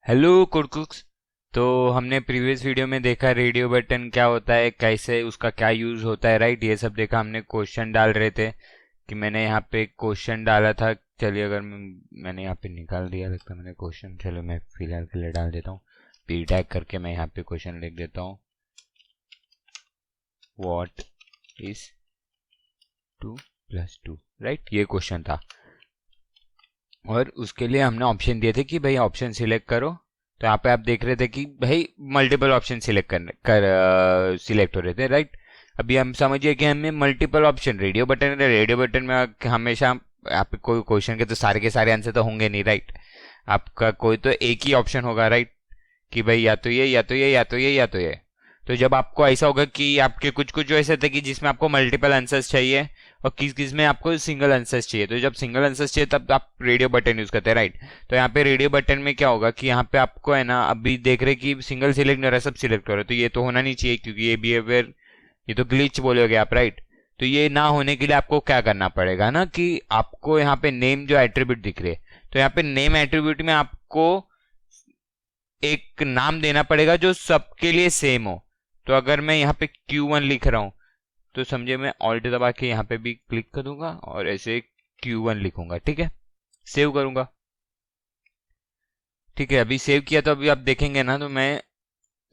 Hello कुडकुक्स। तो हमने previous video में देखा रेडियो बटन क्या होता है, कैसे उसका क्या यूज होता है, राइट। ये सब देखा हमने। क्वेश्चन डाल रहे थे कि मैंने यहाँ पे क्वेश्चन डाला था। चलिए, अगर मैंने यहाँ पे निकाल दिया लगता है मैंने क्वेश्चन। चलो मैं फिलहाल के लिए डाल देता हूँ। पी टैग करके मैं यहाँ पे क्वेश्चन लिख देता हूँ। What is 2 + 2, right. ये क्वेश्चन था और उसके लिए हमने ऑप्शन दिए थे कि भाई ऑप्शन सिलेक्ट करो। तो यहाँ पे आप देख रहे थे कि भाई मल्टीपल ऑप्शन सिलेक्ट सिलेक्ट हो रहे थे, राइट। अभी हम समझिए कि हमें मल्टीपल ऑप्शन रेडियो बटन है। रेडियो बटन में हमेशा आप कोई क्वेश्चन के सारे आंसर तो होंगे नहीं, राइट। आपका कोई तो एक ही ऑप्शन होगा, राइट, कि भाई या तो ये या तो ये या तो ये या तो ये। तो जब आपको ऐसा होगा कि आपके कुछ कुछ जो ऐसे थे कि जिसमें आपको मल्टीपल आंसर्स चाहिए और किस किस में आपको सिंगल आंसर्स चाहिए, तो जब सिंगल आंसर्स चाहिए तब आप रेडियो बटन यूज करते हैं, राइट। तो यहाँ पे रेडियो बटन में क्या होगा कि यहाँ पे आपको है ना, अभी देख रहे कि सिंगल सिलेक्ट नहीं हो रहा है, सब सिलेक्ट हो रहा है। तो ये तो होना नहीं चाहिए क्योंकि ये बिहेवियर, ये तो ग्लिच बोलोगे आप, राइट। तो ये ना होने के लिए आपको क्या करना पड़ेगा ना कि आपको यहाँ पे नेम जो एट्रीब्यूट दिख रहे, तो यहाँ पे नेम एट्रीब्यूट में आपको एक नाम देना पड़ेगा जो सबके लिए सेम हो। तो अगर मैं यहाँ पे Q1 लिख रहा हूं तो समझे मैं ऑल्ट दबा के यहाँ पे भी क्लिक करूंगा और ऐसे Q1 लिखूंगा, ठीक है। सेव करूंगा, ठीक है। अभी सेव किया तो अभी आप देखेंगे ना, तो मैं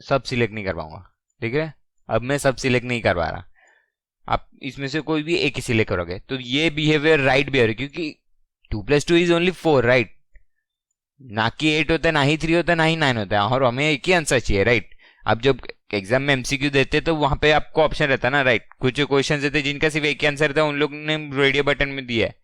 सब सिलेक्ट नहीं कर पाऊंगा, ठीक है। अब मैं सब सिलेक्ट नहीं कर पा रहा। आप इसमें से कोई भी एक ही सिलेक्ट करोगे तो ये बिहेवियर राइट बिहेवियर, क्योंकि 2 + 2 = 4, राइट। ना कि 8 होता है, ना ही 3 होता है, ना ही 9 होता है, और हमें एक ही आंसर चाहिए, राइट। अब जब एग्जाम में एमसीक्यू देते तो वहां पे आपको ऑप्शन रहता है ना, राइट। कुछ क्वेश्चन देते जिनका सिर्फ एक ही आंसर रहता है, उन लोग ने रेडियो बटन में दिया है।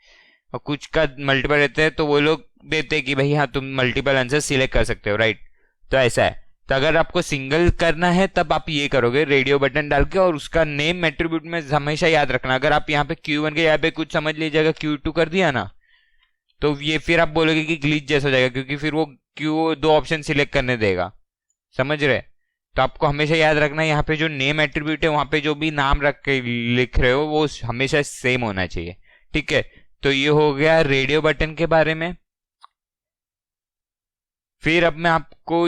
और कुछ का मल्टीपल रहते हैं तो वो लोग देते हैं कि भाई हाँ तुम मल्टीपल आंसर सिलेक्ट कर सकते हो, राइट। तो ऐसा है। तो अगर आपको सिंगल करना है तब आप ये करोगे रेडियो बटन डाल के, और उसका नेम एट्रीब्यूट में हमेशा याद रखना। अगर आप यहाँ पे Q1 के यहाँ पे कुछ समझ लीजिएगा Q2 कर दिया ना, तो ये फिर आप बोलोगे कि ग्लिच जैसा हो जाएगा, क्योंकि फिर वो क्यू दो ऑप्शन सिलेक्ट करने देगा, समझ रहे। तो आपको हमेशा याद रखना है यहाँ पे जो नेम एट्रीब्यूट है वहां पे जो भी नाम रख के लिख रहे हो वो हमेशा सेम होना चाहिए, ठीक है। तो ये हो गया रेडियो बटन के बारे में। फिर अब मैं आपको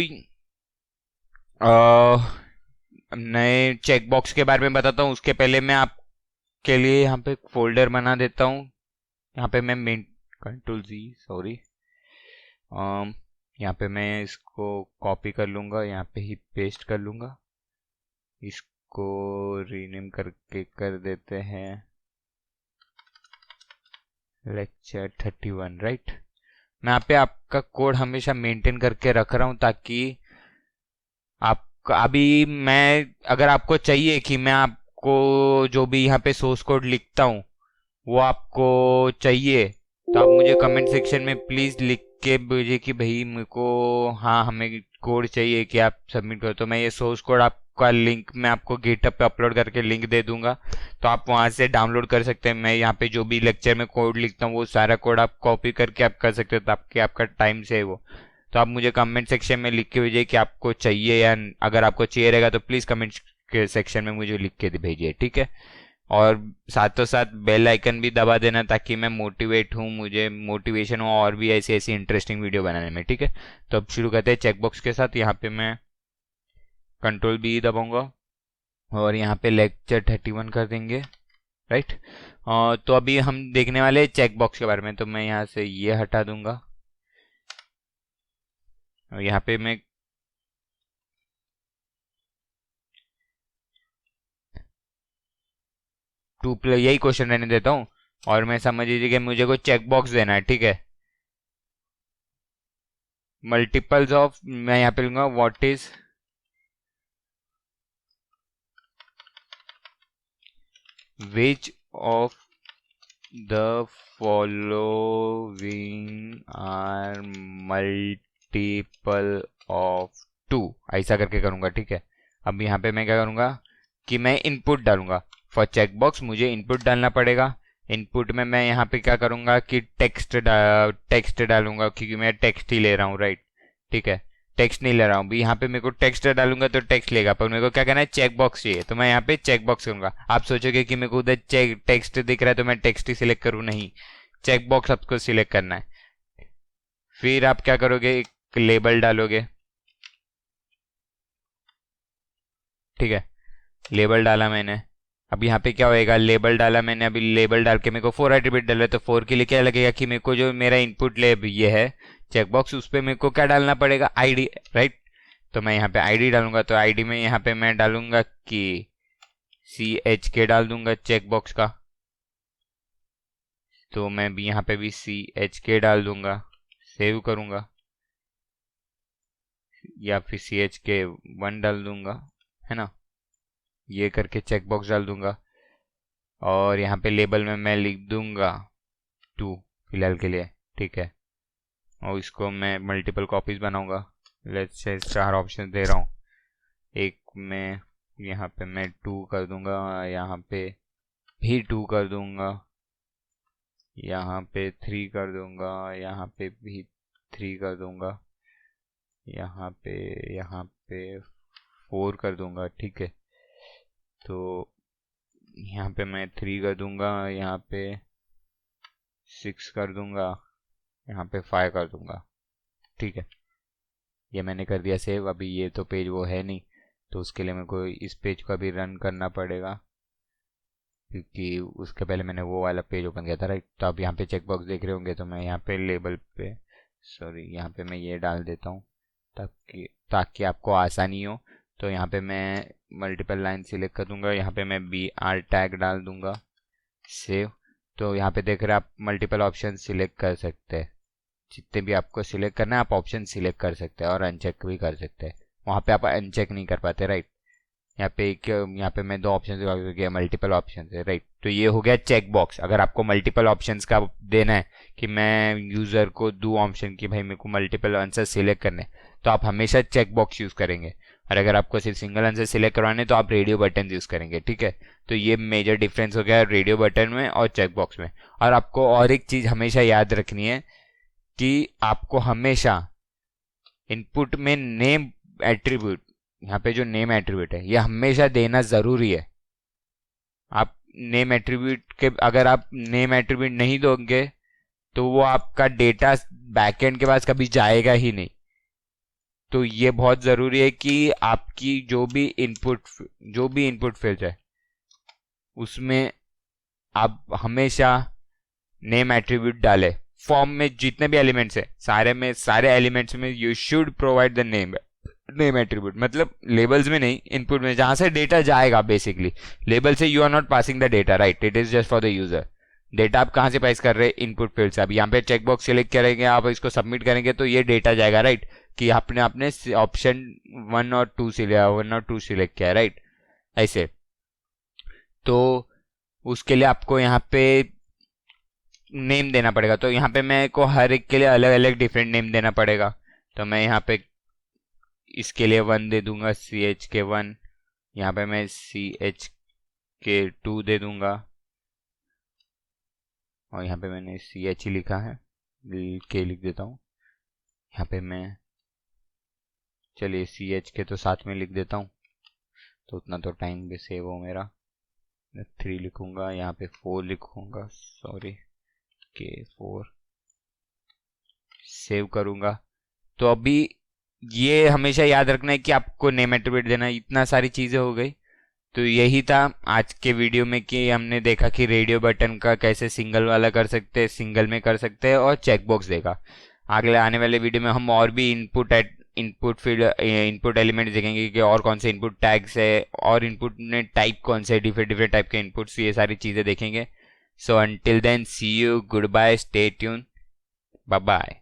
नए चेकबॉक्स के बारे में बताता हूँ। उसके पहले मैं आपके लिए यहाँ पे फोल्डर बना देता हूँ। यहाँ पे मैं मेन Ctrl+Z, सॉरी, यहाँ पे मैं इसको कॉपी कर लूंगा, यहाँ पे ही पेस्ट कर लूंगा। इसको रीनेम करके कर देते हैं लेक्चर 31, राइट। मैं यहाँ पे आपका कोड हमेशा मेंटेन करके रख रहा हूँ ताकि आप अभी मैं, अगर आपको चाहिए कि मैं आपको जो भी यहाँ पे सोर्स कोड लिखता हूँ वो आपको चाहिए, तो आप मुझे कमेंट सेक्शन में प्लीज लिख के भेजिए कि भाई मेरे को, हाँ हमें कोड चाहिए कि आप सबमिट करो। तो मैं ये सोर्स कोड आपका लिंक मैं आपको गिटहब पे अपलोड करके लिंक दे दूंगा, तो आप वहां से डाउनलोड कर सकते हैं। मैं यहाँ पे जो भी लेक्चर में कोड लिखता हूँ वो सारा कोड आप कॉपी करके आप कर सकते हो, ताकि आपका टाइम सेव हो। तो आप मुझे कमेंट सेक्शन में लिख के भेजिए कि आपको चाहिए, या अगर आपको चाहिए रहेगा तो प्लीज कमेंट के सेक्शन में मुझे लिख के भेजिए, ठीक है। और साथों साथ बेल आइकन भी दबा देना ताकि मैं मोटिवेट हूँ, मुझे मोटिवेशन हो और भी ऐसी ऐसी इंटरेस्टिंग वीडियो बनाने में, ठीक है। तो अब शुरू करते हैं चेकबॉक्स के साथ। यहाँ पे मैं Ctrl+B दबाऊंगा और यहाँ पे लेक्चर 31 कर देंगे, राइट। तो अभी हम देखने वाले चेकबॉक्स के बारे में, तो मैं यहाँ से ये हटा दूंगा और यहाँ पे मैं यही क्वेश्चन रहने देता हूँ। और मैं समझ लीजिए कि मुझे कोई चेकबॉक्स देना है, ठीक है। मल्टीपल्स ऑफ, मैं यहाँ पे लूंगा what is which of the following are multiple of 2, ऐसा करके करूंगा, ठीक है। अब यहाँ पे मैं क्या करूंगा कि मैं इनपुट डालूंगा। फॉर चेकबॉक्स मुझे इनपुट डालना पड़ेगा। इनपुट में मैं यहाँ पे क्या करूंगा कि टेक्स्ट डालूंगा, क्योंकि मैं टेक्स्ट ही ले रहा हूँ, राइट, ठीक है। टेक्स्ट नहीं ले रहा हूँ यहाँ पे, मेरे को टेक्स्ट डालूंगा तो टेक्स्ट लेगा, पर मेरे को क्या करना है, चेक बॉक्स चाहिए। तो मैं यहाँ पे चेक बॉक्स करूंगा। आप सोचोगे कि मेरे को उधर टेक्स्ट दिख रहा है तो मैं टेक्स्ट ही सिलेक्ट करूँ, नहीं, चेक बॉक्स आपको सिलेक्ट करना है। फिर आप क्या करोगे, एक लेबल डालोगे, ठीक है, लेबल डाला मैंने। अब यहाँ पे क्या होएगा, लेबल डाला मैंने, अभी लेबल डाल के मेरे को 4 एट्रीब्यूट डाला है, तो 4 के लिए क्या लगेगा कि मेरे को जो मेरा इनपुट लेब ये है चेकबॉक्स, उस पर मेरे को क्या डालना पड़ेगा, आईडी, राइट। तो मैं यहाँ पे आईडी डालूंगा, तो आईडी में यहाँ पे मैं डालूंगा कि CHK डाल दूंगा चेकबॉक्स का, तो मैं भी यहाँ पे भी CHK डाल दूंगा, सेव करूंगा, या फिर CHK1 डाल दूंगा, है ना, ये करके चेकबॉक्स डाल दूंगा। और यहाँ पे लेबल में मैं लिख दूंगा 2 फिलहाल के लिए, ठीक है। और इसको मैं मल्टीपल कॉपीज बनाऊंगा, लेट्स से 4 ऑप्शन दे रहा हूँ। एक में यहाँ पे मैं 2 कर दूंगा, यहाँ पे भी 2 कर दूंगा, यहाँ पे 3 कर दूंगा, यहाँ पे भी 3 कर दूंगा, यहाँ पे 4 कर दूंगा, ठीक है। तो यहाँ पे मैं 3 कर दूंगा, यहाँ पे 6 कर दूंगा, यहाँ पे 5 कर दूंगा, ठीक है। ये मैंने कर दिया सेव। अभी ये तो पेज वो है नहीं, तो उसके लिए मेरे को इस पेज को अभी रन करना पड़ेगा, क्योंकि उसके पहले मैंने वो वाला पेज ओपन किया था, राइट। तो आप यहाँ पे चेकबॉक्स देख रहे होंगे, तो मैं यहाँ पे लेबल पे, सॉरी, यहाँ पे मैं ये डाल देता हूँ ताकि ताकि आपको आसानी हो। तो यहाँ पे मैं मल्टीपल लाइन सिलेक्ट कर दूंगा, यहाँ पे मैं BR टैग डाल दूंगा, सेव। तो यहाँ पे देख रहे हैं आप मल्टीपल ऑप्शन सिलेक्ट कर सकते हैं, जितने भी आपको सिलेक्ट करना है आप ऑप्शन सिलेक्ट कर सकते हैं, और अनचेक भी कर सकते हैं। वहाँ पे आप अनचेक नहीं कर पाते, राइट। यहाँ पे मैं 2 ऑप्शन गया, मल्टीपल ऑप्शन है, राइट। तो ये हो गया चेक बॉक्स। अगर आपको मल्टीपल ऑप्शंस का देना है कि मैं यूजर को दूँ ऑप्शन कि भाई मेरे को मल्टीपल आंसर सिलेक्ट करने, तो आप हमेशा चेक बॉक्स यूज करेंगे। और अगर आपको सिर्फ सिंगल आंसर सिलेक्ट करवाने तो आप रेडियो बटन यूज करेंगे, ठीक है। तो ये मेजर डिफरेंस हो गया रेडियो बटन में और चेक बॉक्स में। और आपको और एक चीज हमेशा याद रखनी है कि आपको हमेशा इनपुट में नेम एट्रीब्यूट, यहाँ पे जो नेम एट्रीब्यूट है ये हमेशा देना जरूरी है। आप नेम एट्रीब्यूट के, अगर आप नेम एट्रीब्यूट नहीं दोगे तो वो आपका डेटा बैकएंड के पास कभी जाएगा ही नहीं। तो ये बहुत जरूरी है कि आपकी जो भी इनपुट फील्ड है उसमें आप हमेशा नेम एट्रीब्यूट डाले। फॉर्म में जितने भी एलिमेंट्स है सारे एलिमेंट्स में you should provide the name attribute, मतलब लेबल्स में नहीं, इनपुट में, जहां से डेटा जाएगा। बेसिकली लेबल से you are not passing the data, right, it is just for the user. Data आप कहां से पास कर रहे हैं, इनपुट फील्ड से। अब यहाँ पे चेकबॉक्स सिलेक्ट करेंगे, आप इसको सबमिट करेंगे तो ये डेटा जाएगा, राइट, कि आपने ऑप्शन 1 और 2 सिलेक्ट किया, राइट, ऐसे। तो उसके लिए आपको यहाँ पे नेम देना पड़ेगा। तो यहाँ पे मैं को हर एक के लिए अलग अलग डिफरेंट नेम देना पड़ेगा। तो मैं यहाँ पे इसके लिए 1 दे दूंगा, CHK1। यहाँ पे मैं CHK2 दे दूंगा, और यहाँ पे मैंने CH लिखा है, के लिख देता हूँ। यहाँ पे मैं, चलिए CHK तो साथ में लिख देता हूँ, तो उतना तो टाइम भी सेव हो मेरा। 3 लिखूंगा, यहाँ पे 4 लिखूंगा, सॉरी, K4, सेव करूंगा। तो अभी ये हमेशा याद रखना है कि आपको नेम एट्रीब्यूट देना है। इतना सारी चीजें हो गई। तो यही था आज के वीडियो में कि हमने देखा कि रेडियो बटन का कैसे सिंगल वाला कर सकते हैं, सिंगल में कर सकते हैं, और चेकबॉक्स देखा। अगले आने वाले वीडियो में हम और भी इनपुट एलिमेंट देखेंगे कि और कौन से इनपुट टैग्स है, और इनपुट में टाइप कौन से, डिफरेंट टाइप के इनपुट्स, ये सारी चीजें देखेंगे। So until then, see you, goodbye, stay tune, bye bye.